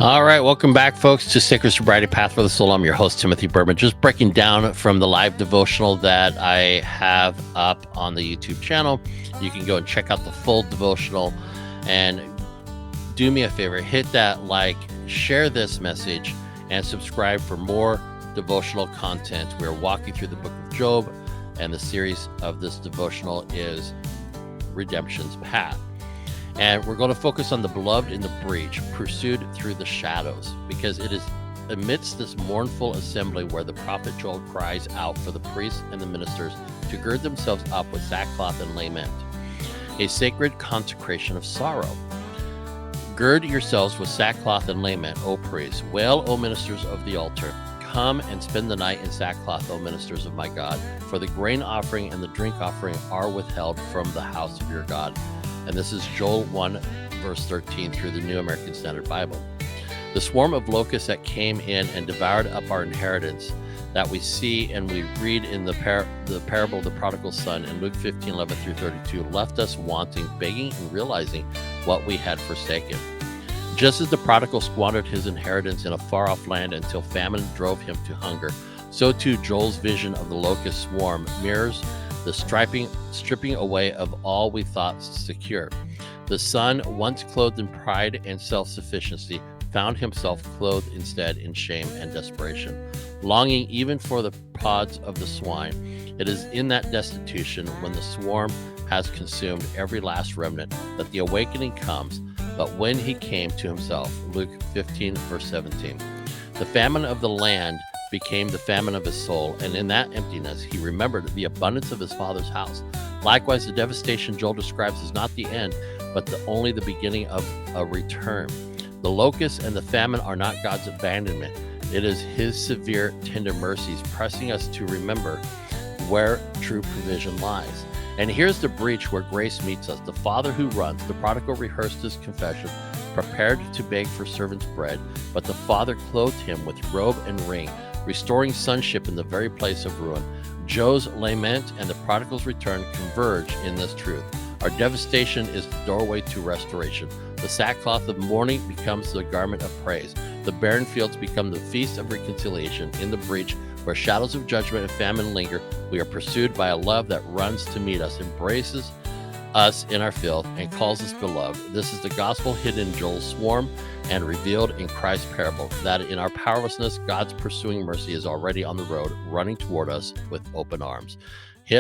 All right, welcome back, folks, to Sacred Sobriety Path for the Soul. I'm your host, Timothy Berman, just breaking down from the live devotional that I have up on the YouTube channel. You can go and check out the full devotional, and do me a favor, hit that like, share this message, and subscribe for more devotional content. We're walking through the book of Job, and the series of this devotional is Redemption's Path. And we're going to focus on the beloved in the breach, pursued through the shadows, because it is amidst this mournful assembly where the prophet Joel cries out for the priests and the ministers to gird themselves up with sackcloth and lament, a sacred consecration of sorrow. Gird yourselves with sackcloth and lament, O priests. Wail, O ministers of the altar. Come and spend the night in sackcloth, O ministers of my God, for the grain offering and the drink offering are withheld from the house of your God. And this is Joel 1, verse 13 through the New American Standard Bible. The swarm of locusts that came in and devoured up our inheritance that we see and we read in the parable of the prodigal son in Luke 15, 11 through 32 left us wanting, begging, and realizing what we had forsaken. Just as the prodigal squandered his inheritance in a far-off land until famine drove him to hunger, so too Joel's vision of the locust swarm mirrors the stripping away of all we thought secure. The son, once clothed in pride and self-sufficiency, found himself clothed instead in shame and desperation, longing even for the pods of the swine. It is in that destitution, when the swarm has consumed every last remnant, that the awakening comes. But when he came to himself, Luke 15, verse 17, the famine of the land became the famine of his soul, and in that emptiness he remembered the abundance of his father's house. Likewise, the devastation Joel describes is not the end, but only the beginning of a return. The locusts and the famine are not God's abandonment. It is his severe, tender mercies pressing us to remember where true provision lies. And here's the breach where grace meets us. The father who runs, the prodigal rehearsed his confession, prepared to beg for servant's bread, but the father clothed him with robe and ring, restoring sonship in the very place of ruin. Joe's lament and the prodigal's return converge in this truth. Our devastation is the doorway to restoration. The sackcloth of mourning becomes the garment of praise. The barren fields become the feast of reconciliation. In the breach, where shadows of judgment and famine linger, we are pursued by a love that runs to meet us, embraces us in our filth, and calls us beloved. This is the gospel hidden in Joel's swarm and revealed in Christ's parable, that in our powerlessness, God's pursuing mercy is already on the road, running toward us with open arms.